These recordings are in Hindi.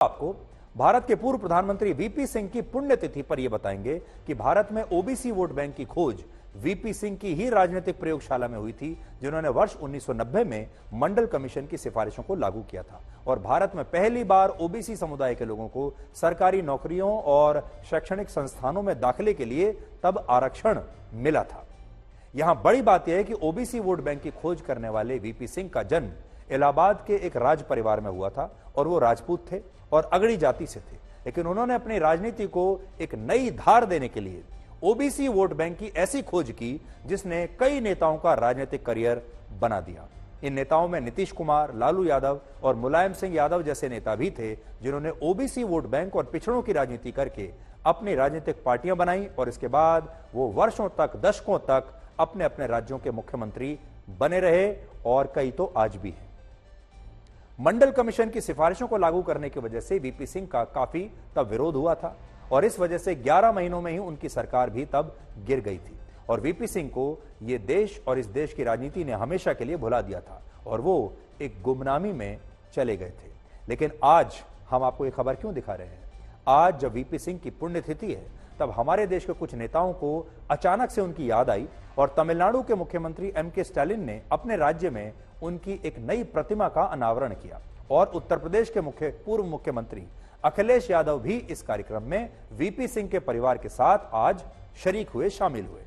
आपको भारत के पूर्व प्रधानमंत्री वीपी सिंह की पुण्यतिथि पर यह बताएंगे कि भारत में ओबीसी वोट बैंक की खोज वीपी सिंह की ही राजनीतिक प्रयोगशाला में हुई थी, जिन्होंने वर्ष 1990 में मंडल कमीशन की सिफारिशों को लागू किया था और भारत में पहली बार ओबीसी समुदाय के लोगों को सरकारी नौकरियों और शैक्षणिक संस्थानों में दाखिले के लिए तब आरक्षण मिला था। यहां बड़ी बात यह है कि ओबीसी वोट बैंक की खोज करने वाले वीपी सिंह का जन्म इलाहाबाद के एक राज परिवार में हुआ था और वो राजपूत थे और अगड़ी जाति से थे, लेकिन उन्होंने अपनी राजनीति को एक नई धार देने के लिए ओबीसी वोट बैंक की ऐसी खोज की जिसने कई नेताओं का राजनीतिक करियर बना दिया। इन नेताओं में नीतीश कुमार, लालू यादव और मुलायम सिंह यादव जैसे नेता भी थे, जिन्होंने ओबीसी वोट बैंक और पिछड़ों की राजनीति करके अपनी राजनीतिक पार्टियां बनाई और इसके बाद वो वर्षों तक, दशकों तक अपने अपने राज्यों के मुख्यमंत्री बने रहे और कई तो आज भी हैं। मंडल कमीशन की सिफारिशों को लागू करने की वजह से वीपी सिंह का काफी तब विरोध हुआ था और इस वजह से 11 महीनों में ही उनकी सरकार भी तब गिर गई थी और वीपी सिंह को यह देश और इस देश की राजनीति ने हमेशा के लिए भुला दिया था और वो एक गुमनामी में चले गए थे। लेकिन आज हम आपको ये खबर क्यों दिखा रहे हैं? आज जब वीपी सिंह की पुण्यतिथि है, तब हमारे देश के कुछ नेताओं को अचानक से उनकी याद आई और तमिलनाडु के मुख्यमंत्री एम.के. स्टालिन ने अपने राज्य में उनकी एक नई प्रतिमा का अनावरण किया और उत्तर प्रदेश के पूर्व मुख्यमंत्री अखिलेश यादव भी इस कार्यक्रम में वीपी सिंह के परिवार के साथ आज शरीक हुए, शामिल हुए।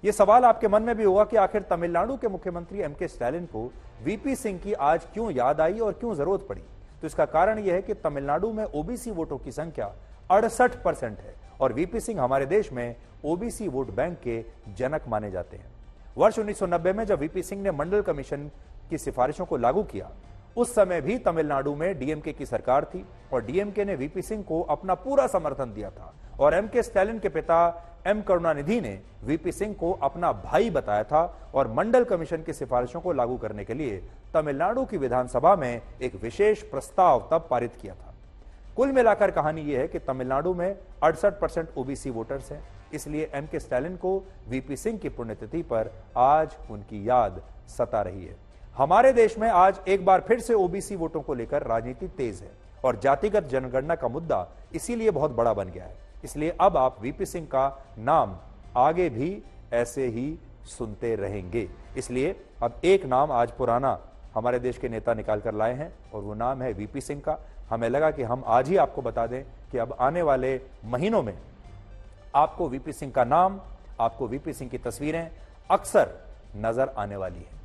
यह सवाल आपके मन में भी होगा कि आखिर तमिलनाडु के मुख्यमंत्री एम.के. स्टालिन को वीपी सिंह की आज क्यों याद आई और क्यों जरूरत पड़ी? तो इसका कारण यह है कि तमिलनाडु में ओबीसी वोटों की संख्या 68% है और वीपी सिंह हमारे देश में ओबीसी वोट बैंक के जनक माने जाते हैं। वर्ष 1990 में जब वीपी सिंह ने मंडल कमीशन की सिफारिशों को लागू किया, उस समय भी तमिलनाडु में डीएमके की सरकार थी और डीएमके ने वीपी सिंह को अपना पूरा समर्थन दिया था और एम.के. स्टालिन के पिता एम. करुणानिधि ने वीपी सिंह को अपना भाई बताया था और मंडल कमीशन की सिफारिशों को लागू करने के लिए तमिलनाडु की विधानसभा में एक विशेष प्रस्ताव तब पारित किया था। कुल मिलाकर कहानी यह है कि तमिलनाडु में 68% ओबीसी वोटर्स हैं, इसलिए एम.के. स्टालिन को वीपी सिंह की पुण्यतिथि पर आज उनकी याद सता रही है। हमारे देश में आज एक बार फिर से ओबीसी वोटों को लेकर राजनीति तेज है और जातिगत जनगणना का मुद्दा इसीलिए बहुत बड़ा बन गया है। इसलिए अब आप वीपी सिंह का नाम आगे भी ऐसे ही सुनते रहेंगे। इसलिए अब एक नाम आज पुराना हमारे देश के नेता निकाल कर लाए हैं और वो नाम है वीपी सिंह का। हमें लगा कि हम आज ही आपको बता दें कि अब आने वाले महीनों में आपको वीपी सिंह का नाम, आपको वीपी सिंह की तस्वीरें अक्सर नजर आने वाली है।